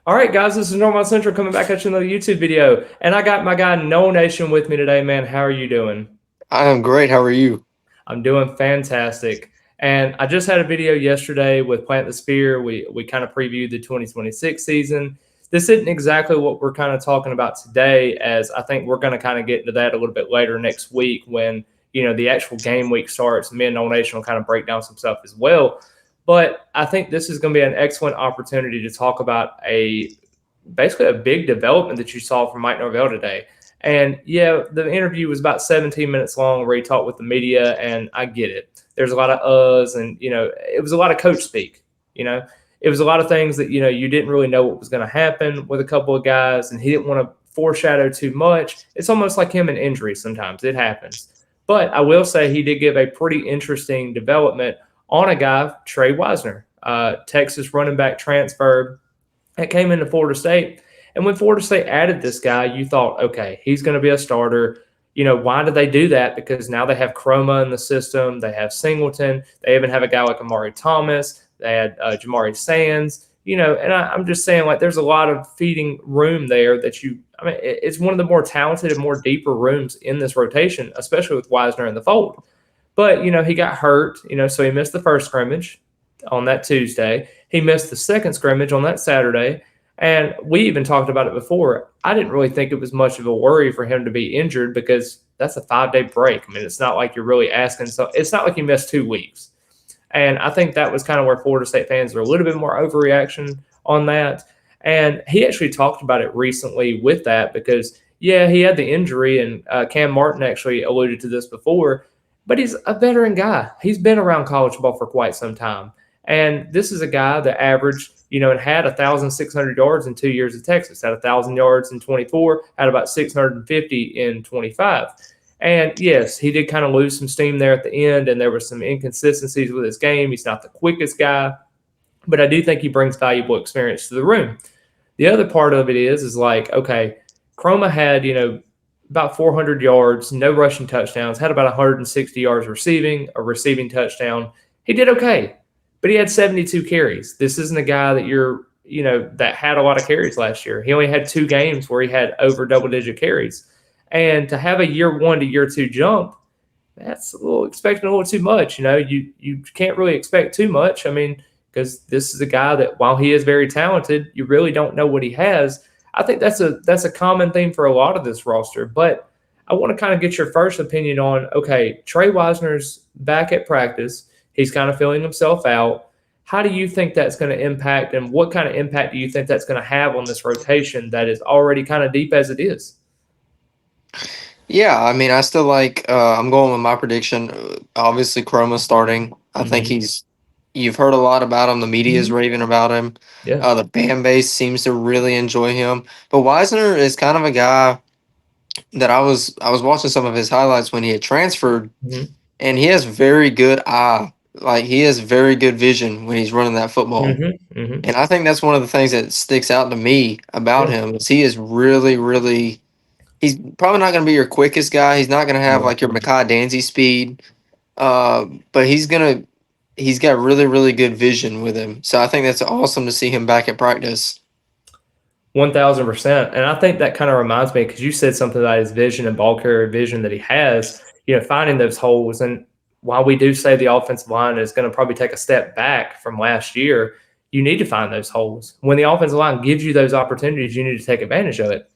All right, guys, this is Normal Central coming back at you another YouTube video. And I got my guy Nole Nation with me today, man. How are you doing? I am great. How are you? I'm doing fantastic. And I just had a video yesterday with Plant the Spear. We kind of previewed the 2026 season. This isn't exactly what we're kind of talking about today, as I think we're going to kind of get into that a little bit later next week when, the actual game week starts. Me and Nole Nation will kind of break down some stuff as well. But I think this is going to be an excellent opportunity to talk about basically a big development that you saw from Mike Norvell today. And yeah, the interview was about 17 minutes long where he talked with the media, and I get it. There's a lot of uhs, and it was a lot of coach speak. It was a lot of things that you didn't really know what was going to happen with a couple of guys, and he didn't want to foreshadow too much. It's almost like him in injuries sometimes. It happens. But I will say he did give a pretty interesting development on a guy, Trey Weisner, Texas running back transfer that came into Florida State. And when Florida State added this guy, you thought, okay, he's going to be a starter. Why did they do that? Because now they have Chroma in the system. They have Singleton. They even have a guy like Amari Thomas. They had Jamari Sands. And I'm just saying, like, there's a lot of feeding room there that it's one of the more talented and more deeper rooms in this rotation, especially with Weisner in the fold. But, he got hurt, so he missed the first scrimmage on that Tuesday. He missed the second scrimmage on that Saturday. And we even talked about it before. I didn't really think it was much of a worry for him to be injured because that's a 5-day break. I mean, it's not like you're really asking. So it's not like he missed 2 weeks. And I think that was kind of where Florida State fans are a little bit more overreaction on that. And he actually talked about it recently with that because, yeah, he had the injury, and Cam Martin actually alluded to this before, but he's a veteran guy. He's been around college ball for quite some time. And this is a guy that averaged, and had 1,600 yards in 2 years at Texas, had 1,000 yards in 24, had about 650 in 25. And yes, he did kind of lose some steam there at the end, and there were some inconsistencies with his game. He's not the quickest guy, but I do think he brings valuable experience to the room. The other part of it is like, okay, Chroma had, about 400 yards, no rushing touchdowns, had about 160 yards receiving, a receiving touchdown. He did okay, but he had 72 carries. This isn't a guy that that had a lot of carries last year. He only had 2 games where he had over double-digit carries. And to have a year 1 to year 2 jump, that's expecting a little too much. You can't really expect too much. I mean, because this is a guy that, while he is very talented, you really don't know what he has. I think that's a common theme for a lot of this roster. But I want to kind of get your first opinion on, okay, Trey Weisner's back at practice. He's kind of feeling himself out. How do you think that's going to impact, and what kind of impact do you think that's going to have on this rotation that is already kind of deep as it is? Yeah, I mean, I still I'm going with my prediction. Obviously, Chroma starting. I think you've heard a lot about him. The media is raving about him. Yeah. The fan base seems to really enjoy him. But Weisner is kind of a guy that I was watching some of his highlights when he had transferred, and he has very good eye. Like, he has very good vision when he's running that football. And I think that's one of the things that sticks out to me about him is he is really, really. He's probably not going to be your quickest guy. He's not going to have like your Mekhi Danzy speed, but he's got really, really good vision with him. So I think that's awesome to see him back at practice. 1,000%. And I think that kind of reminds me, because you said something about his vision and ball carrier vision that he has, finding those holes. And while we do say the offensive line is going to probably take a step back from last year, you need to find those holes. When the offensive line gives you those opportunities, you need to take advantage of it.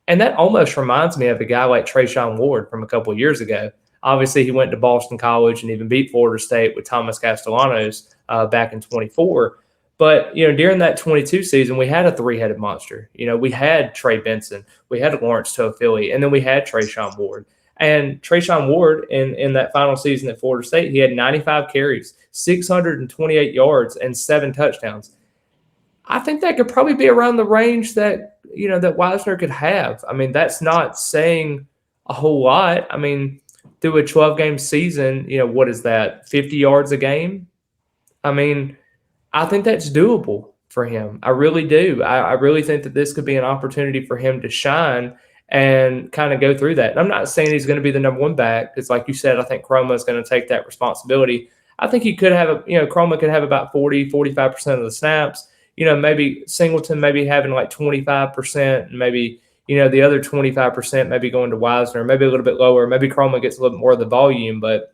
And that almost reminds me of a guy like Treshaun Ward from a couple of years ago. Obviously, he went to Boston College and even beat Florida State with Thomas Castellanos back in 24. But, during that 22 season, we had a 3-headed monster. We had Trey Benson, we had Lawrance Toafili, and then we had Treshaun Ward. And Treshaun Ward, in that final season at Florida State, he had 95 carries, 628 yards, and 7 touchdowns. I think that could probably be around the range that that Weisner could have. I mean, that's not saying a whole lot. I mean, through a 12-game season, what is that, 50 yards a game? I mean, I think that's doable for him. I really do. I really think that this could be an opportunity for him to shine and kind of go through that. And I'm not saying he's going to be the number 1 back. It's like you said, I think Chroma is going to take that responsibility. I think he could have Chroma could have about 40, 45% of the snaps. maybe Singleton maybe having like 25%, and maybe, the other 25% maybe going to Weisner, maybe a little bit lower. Maybe Chroma gets a little more of the volume, but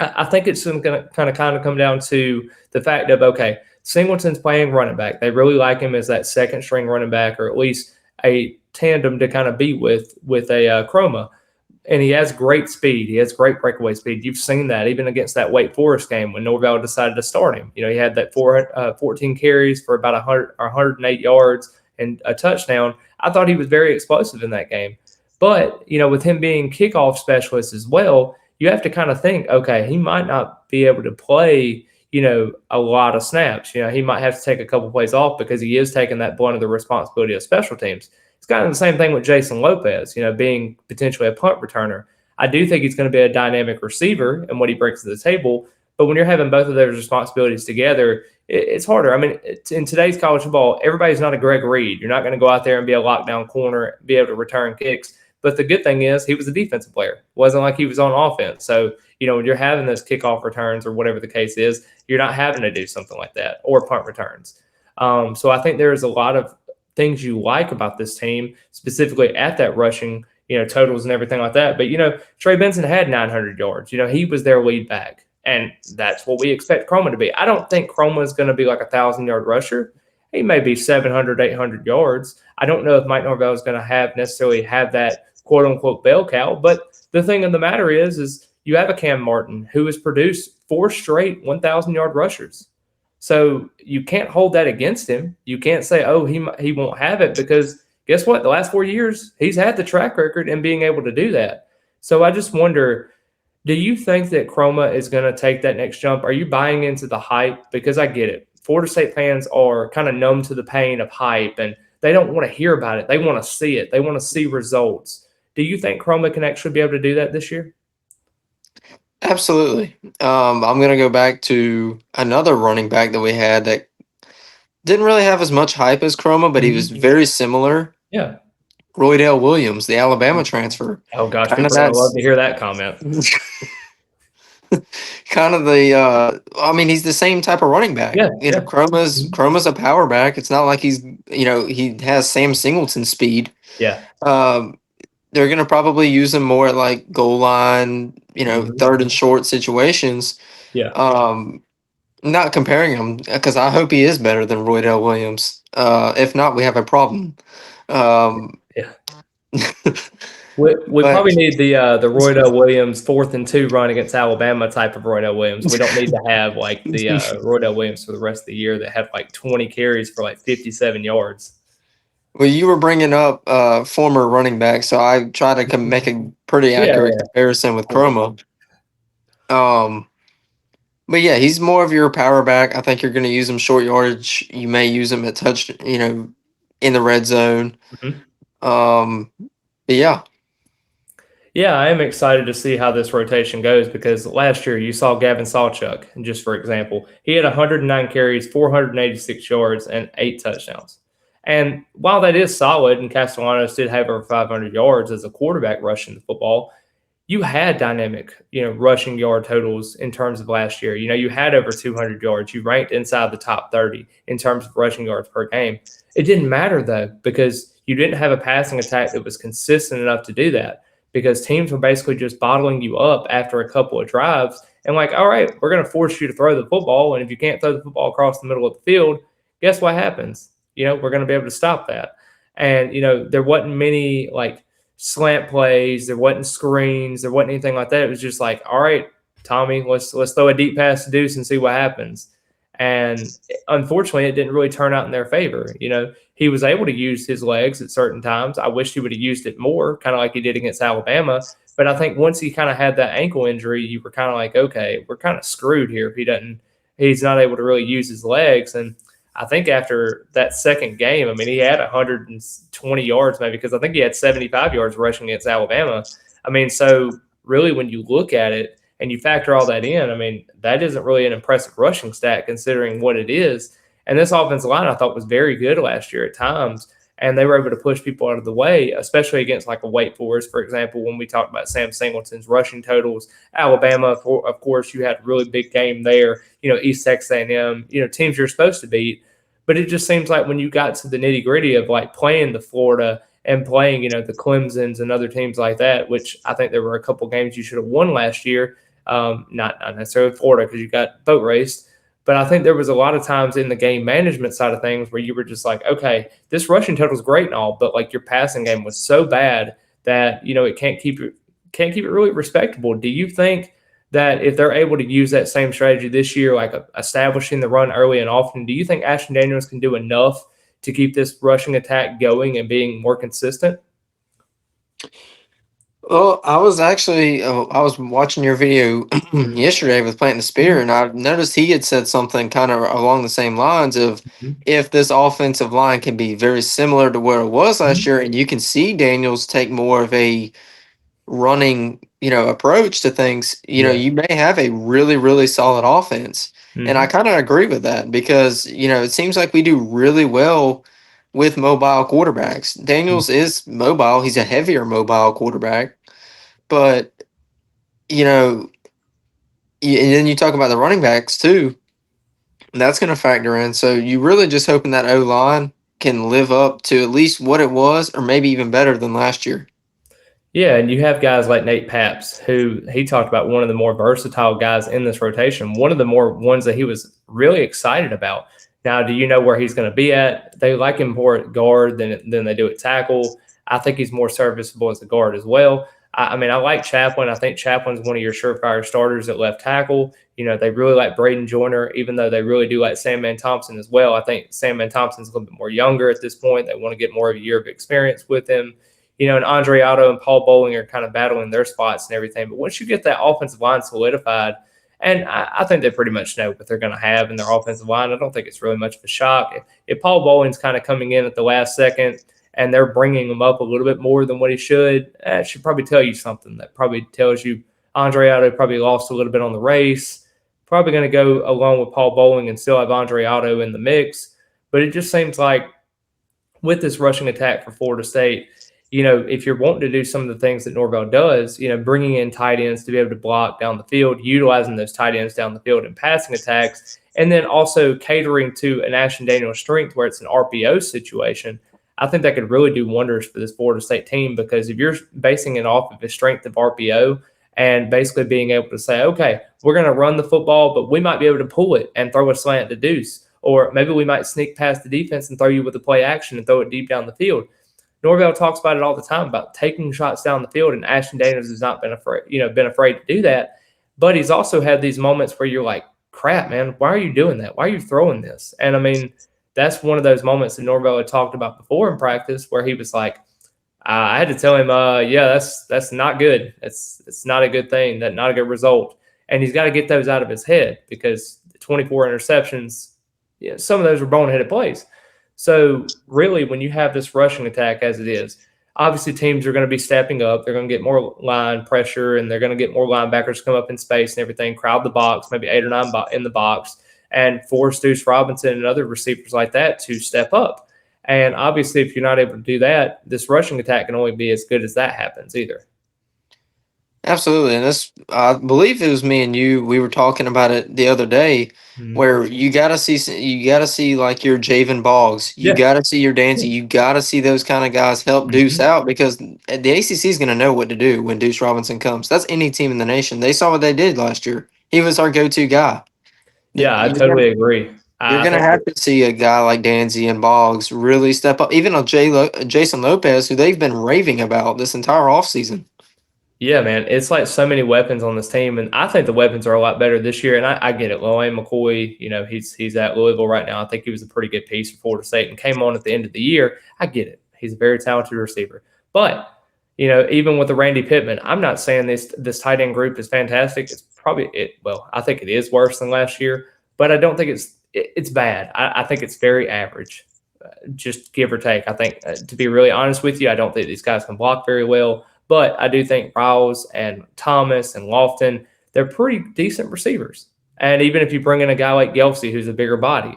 I think it's going to kind of come down to the fact of, okay, Singleton's playing running back. They really like him as that second string running back, or at least a tandem to kind of be with a Chroma. And he has great speed. He has great breakaway speed. You've seen that even against that Wake Forest game when Norvell decided to start him. He had that 14 carries for about 108 yards and a touchdown. I thought he was very explosive in that game. But, with him being kickoff specialist as well, you have to kind of think, okay, he might not be able to play, a lot of snaps. He might have to take a couple plays off because he is taking that blunt of the responsibility of special teams. It's kind of the same thing with Jason Lopez, being potentially a punt returner. I do think he's going to be a dynamic receiver and what he brings to the table. But when you're having both of those responsibilities together, it's harder. I mean, in today's college football, everybody's not a Greg Reed. You're not going to go out there and be a lockdown corner, be able to return kicks. But the good thing is he was a defensive player. It wasn't like he was on offense. So, when you're having those kickoff returns or whatever the case is, you're not having to do something like that, or punt returns. So I think there's a lot of things you like about this team, specifically at that rushing, totals and everything like that. But, Trey Benson had 900 yards. He was their lead back. And that's what we expect Chroma to be. I don't think Chroma is going to be like a 1,000-yard rusher. He may be 700, 800 yards. I don't know if Mike Norvell is going to necessarily have that quote-unquote bell cow. But the thing of the matter is you have a Cam Martin who has produced 4 straight 1,000-yard rushers. So you can't hold that against him. You can't say, oh, he won't have it, because guess what? The last 4 years, he's had the track record in being able to do that. So I just wonder, do you think that Chroma is going to take that next jump? Are you buying into the hype? Because I get it. Florida State fans are kind of numb to the pain of hype, and they don't want to hear about it. They want to see it. They want to see results. Do you think Chroma can actually be able to do that this year? Absolutely. I'm going to go back to another running back that we had that didn't really have as much hype as Chroma, but he was very similar. Yeah. Roydell Williams, the Alabama transfer. Oh, gosh, people would love to hear that comment. Kind of he's the same type of running back. Yeah, Chroma's a power back. It's not like he's, he has Sam Singleton speed. Yeah. They're going to probably use him more at like goal line, third and short situations. Yeah. Not comparing him, because I hope he is better than Roydell Williams. If not, we have a problem. Yeah. We probably need the Roydell Williams 4th and 2 run against Alabama type of Roydell Williams. We don't need to have like the Roydell Williams for the rest of the year that had like 20 carries for like 57 yards. Well, you were bringing up former running back, so I try to make a pretty accurate comparison with Chroma. But yeah, he's more of your power back. I think you're going to use him short yardage. You may use him at touch, in the red zone. But yeah. Yeah, I am excited to see how this rotation goes, because last year you saw Gavin Sawchuk, just for example. He had 109 carries, 486 yards, and 8 touchdowns. And while that is solid, and Castellanos did have over 500 yards as a quarterback rushing the football, you had dynamic, rushing yard totals in terms of last year. You had over 200 yards. You ranked inside the top 30 in terms of rushing yards per game. It didn't matter, though, because you didn't have a passing attack that was consistent enough to do that, because teams were basically just bottling you up after a couple of drives and like, all right, we're going to force you to throw the football. And if you can't throw the football across the middle of the field, guess what happens? We're going to be able to stop that. And, there wasn't many like slant plays. There wasn't screens. There wasn't anything like that. It was just like, all right, Tommy, let's throw a deep pass to Deuce and see what happens. And unfortunately, it didn't really turn out in their favor. He was able to use his legs at certain times. I wish he would have used it more, kind of like he did against Alabama. But I think once he kind of had that ankle injury, you were kind of like, okay, we're kind of screwed here if he's not able to really use his legs. And I think after that second game, he had 120 yards maybe, because I think he had 75 yards rushing against Alabama. So really when you look at it and you factor all that in, that isn't really an impressive rushing stat considering what it is. And this offensive line I thought was very good last year at times, and they were able to push people out of the way, especially against like a Wake Forest, for example, when we talked about Sam Singleton's rushing totals. Alabama, of course, you had a really big game there, East Texas A&M, teams you're supposed to beat. But it just seems like when you got to the nitty gritty of like playing the Florida and playing, the Clemsons and other teams like that, which I think there were a couple games you should have won last year. Not necessarily Florida because you got boat raced. But I think there was a lot of times in the game management side of things where you were just like, okay, this rushing total is great and all, but like your passing game was so bad that it can't keep it really respectable. Do you think that if they're able to use that same strategy this year, like establishing the run early and often, do you think Ashton Daniels can do enough to keep this rushing attack going and being more consistent? Well, I was watching your video yesterday with Planting the Spear, and I noticed he had said something kind of along the same lines of if this offensive line can be very similar to where it was last year, and you can see Daniels take more of a running, approach to things, you may have a really, really solid offense. And I kind of agree with that because, it seems like we do really well with mobile quarterbacks. Daniels is mobile. He's a heavier mobile quarterback. But, and then you talk about the running backs too. That's going to factor in. So you really just hoping that O-line can live up to at least what it was or maybe even better than last year. Yeah, and you have guys like Nate Paps, who he talked about one of the more versatile guys in this rotation, one of the more ones that he was really excited about. Now, do you know where he's going to be at? They like him more at guard than they do at tackle. I think he's more serviceable as a guard as well. I mean, I like Chaplin. I think Chaplin's one of your surefire starters at left tackle. They really like Braden Joyner, even though they really do like Sandman Thompson as well. I think Sandman Thompson's a little bit more younger at this point. They want to get more of a year of experience with him. And Andre Otto and Paul Bowling are kind of battling their spots and everything. But once you get that offensive line solidified, and I think they pretty much know what they're going to have in their offensive line, I don't think it's really much of a shock. If Paul Bowling's kind of coming in at the last second and they're bringing him up a little bit more than what he should, it should probably tell you something. That probably tells you Andre Otto probably lost a little bit on the race, probably going to go along with Paul Bowling and still have Andre Otto in the mix. But it just seems like with this rushing attack for Florida State, if you're wanting to do some of the things that Norvell does, bringing in tight ends to be able to block down the field, utilizing those tight ends down the field in passing attacks, and then also catering to an Ashton Daniels strength where it's an RPO situation, I think that could really do wonders for this Florida State team because if you're basing it off of the strength of RPO and basically being able to say, okay, we're going to run the football, but we might be able to pull it and throw a slant to deuce, or maybe we might sneak past the defense and throw you with a play action and throw it deep down the field. Norvell talks about it all the time about taking shots down the field, and Ashton Daniels has not been afraid to do that. But he's also had these moments where you're like, crap, man, why are you doing that? Why are you throwing this? And I mean, that's one of those moments that Norvell had talked about before in practice where he was like, I had to tell him, yeah, that's not good. It's not a good thing. That's not a good result. And he's got to get those out of his head because the 24 interceptions, some of those were boneheaded plays. So really, when you have this rushing attack as it is, obviously teams are going to be stepping up. They're going to get more line pressure, and they're going to get more linebackers come up in space and everything, crowd the box, maybe 8 or 9 in the box, and force Deuce Robinson and other receivers like that to step up. And obviously, if you're not able to do that, this rushing attack can only be as good as that happens either. Absolutely. And this, I believe it was me and you, we were talking about it the other day where you got to see like your Javen Boggs, you got to see your Dancy, you got to see those kind of guys help Deuce out because the ACC is going to know what to do when Deuce Robinson comes. That's any team in the nation. They saw what they did last year. He was our go-to guy. Yeah, I totally agree. You're going to have to see a guy like Danzy and Boggs really step up. Even a Jason Lopez, who they've been raving about this entire offseason. Yeah, man, it's like so many weapons on this team, and I think the weapons are a lot better this year. And I get it. Loane McCoy, he's at Louisville right now. I think he was a pretty good piece for Florida State and came on at the end of the year. I get it. He's a very talented receiver. But, even with the Randy Pittman, I'm not saying this tight end group is fantastic. It's probably I think it is worse than last year, but I don't think it's bad. I think it's very average, just give or take. I think, to be really honest with you, I don't think these guys can block very well. But I do think Riles and Thomas and Lofton, they're pretty decent receivers. And even if you bring in a guy like Gelsey, who's a bigger body,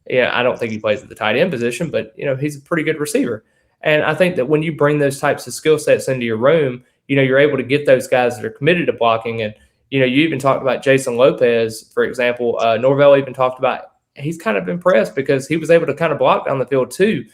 I don't think he plays at the tight end position, but, he's a pretty good receiver. And I think that when you bring those types of skill sets into your room, you're able to get those guys that are committed to blocking. And, you even talked about Jason Lopez, for example. Norvell even talked about he's kind of impressed because he was able to kind of block down the field too.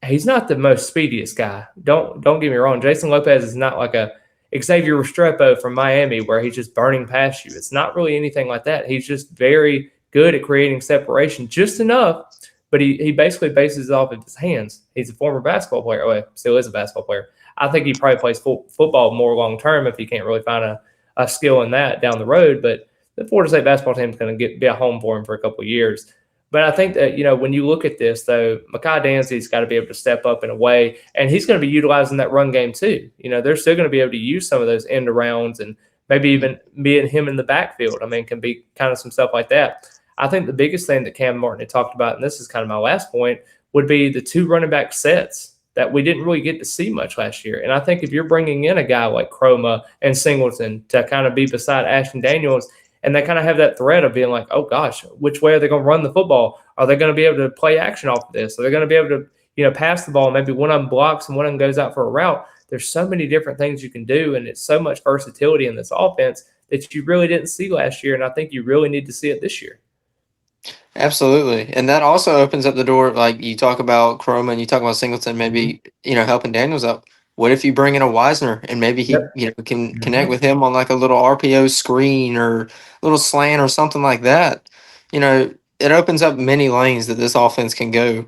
He's not the most speediest guy. Don't get me wrong. Jason Lopez is not like a Xavier Restrepo from Miami where he's just burning past you. It's not really anything like that. He's just very good at creating separation, just enough, but he basically bases it off of his hands. He's a former basketball player. Well, still is a basketball player. I think he probably plays football more long term if he can't really find a skill in that down the road. But the Florida State basketball team is going to be a home for him for a couple of years. But I think that, when you look at this, though, Mekhi Danzy's got to be able to step up in a way, and he's going to be utilizing that run game too. They're still going to be able to use some of those end arounds and maybe even being him in the backfield. I mean, can be kind of some stuff like that. I think the biggest thing that Cam Martin had talked about, and this is kind of my last point, would be the 2 running back sets that we didn't really get to see much last year. And I think if you're bringing in a guy like Chroma and Singleton to kind of be beside Ashton Daniels, and they kind of have that threat of being like, oh, gosh, which way are they going to run the football? Are they going to be able to play action off of this? Are they going to be able to, pass the ball? Maybe one of them blocks and one of them goes out for a route. There's so many different things you can do, and it's so much versatility in this offense that you really didn't see last year, and I think you really need to see it this year. Absolutely. And that also opens up the door. Like you talk about Chroma and you talk about Singleton, maybe, helping Daniels up. What if you bring in a Weisner and maybe he, can connect with him on like a little RPO screen or a little slant or something like that? It opens up many lanes that this offense can go.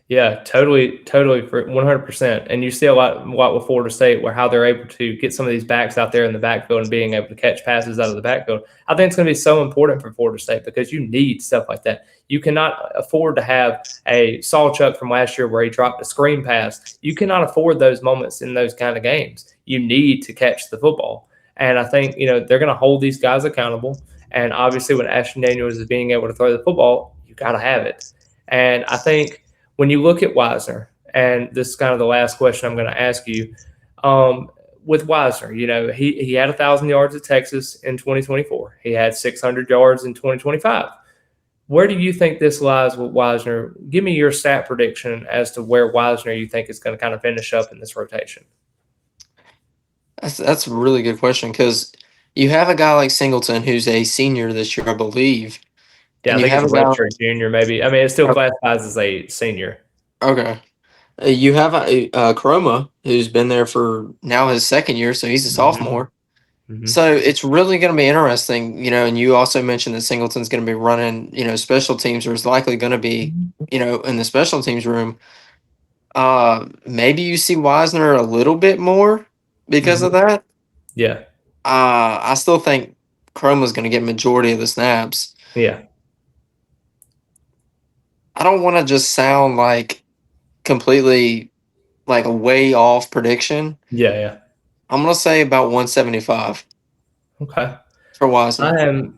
Yeah, totally, for 100%. And you see a lot with Florida State where how they're able to get some of these backs out there in the backfield and being able to catch passes out of the backfield. I think it's going to be so important for Florida State because you need stuff like that. You cannot afford to have a Sawchuk from last year where he dropped a screen pass. You cannot afford those moments in those kind of games. You need to catch the football. And I think, they're going to hold these guys accountable. And obviously when Ashton Daniels is being able to throw the football, you got to have it. And I think when you look at Weisner, and this is kind of the last question I'm going to ask you, with Weisner, he had 1,000 yards at Texas in 2024. He had 600 yards in 2025. Where do you think this lies with Weisner? Give me your stat prediction as to where Weisner you think is going to kind of finish up in this rotation. That's a really good question because you have a guy like Singleton who's a senior this year, I believe. Yeah, I think he's a redshirt junior, maybe. I mean, it still classifies as a senior. Okay. You have a Chroma who's been there for now his second year, so he's a sophomore. So it's really going to be interesting, and you also mentioned that Singleton's going to be running, special teams, or is likely going to be, in the special teams room. Maybe you see Weisner a little bit more because of that. Yeah. I still think Chroma's going to get majority of the snaps. Yeah. I don't want to just sound like completely like a way off prediction. Yeah. I'm going to say about 175. Okay. For Weisner.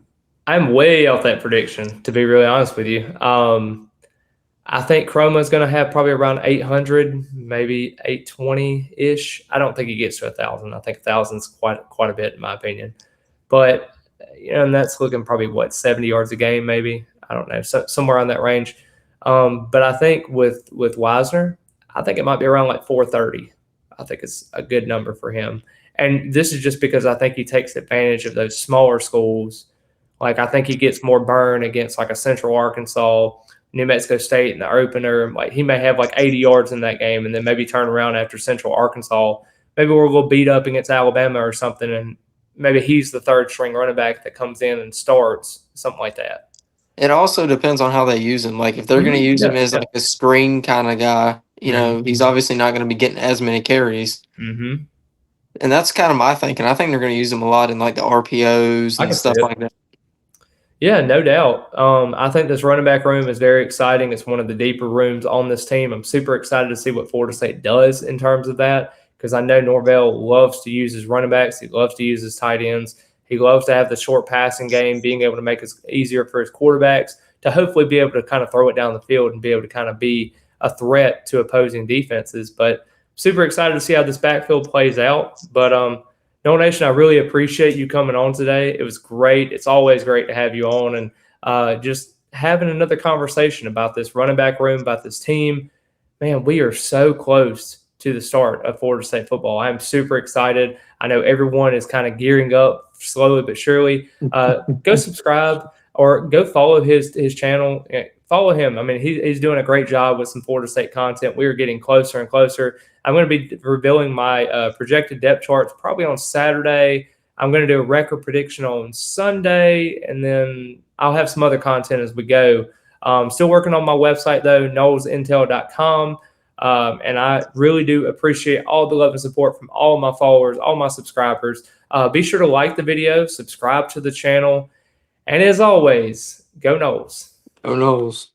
I'm way off that prediction, to be really honest with you. I think Chroma is going to have probably around 800, maybe 820-ish. I don't think he gets to 1,000. I think 1,000 is quite a bit in my opinion. But, and that's looking probably, 70 yards a game maybe. I don't know, somewhere on that range. But I think with Weisner, I think it might be around like 430. I think it's a good number for him. And this is just because I think he takes advantage of those smaller schools. Like I think he gets more burn against like a Central Arkansas, New Mexico State in the opener. Like he may have like 80 yards in that game and then maybe turn around after Central Arkansas. Maybe we're going to beat up against Alabama or something, and maybe he's the third string running back that comes in and starts, something like that. It also depends on how they use him. Like if they're going to use him as like a screen kind of guy, he's obviously not going to be getting as many carries. Mm-hmm. And that's kind of my thinking. I think they're going to use him a lot in like the RPOs and stuff like that. Yeah, no doubt. I think this running back room is very exciting. It's one of the deeper rooms on this team. I'm super excited to see what Florida State does in terms of that because I know Norvell loves to use his running backs. He loves to use his tight ends. He loves to have the short passing game, being able to make it easier for his quarterbacks to hopefully be able to kind of throw it down the field and be able to kind of be a threat to opposing defenses. But super excited to see how this backfield plays out. But Nole Nation, I really appreciate you coming on today. It was great. It's always great to have you on and just having another conversation about this running back room, about this team. Man, we are so close to the start of Florida State football. I'm super excited. I know everyone is kind of gearing up slowly but surely. Go subscribe. or go follow his channel. Follow him. I mean, he's doing a great job with some Florida State content. We are getting closer and closer. I'm going to be revealing my projected depth charts probably on Saturday. I'm going to do a record prediction on Sunday, and then I'll have some other content as we go. Still working on my website, though, nolesintel.com. And I really do appreciate all the love and support from all my followers, all my subscribers. Be sure to like the video, subscribe to the channel, and as always, go Noles. Go Noles.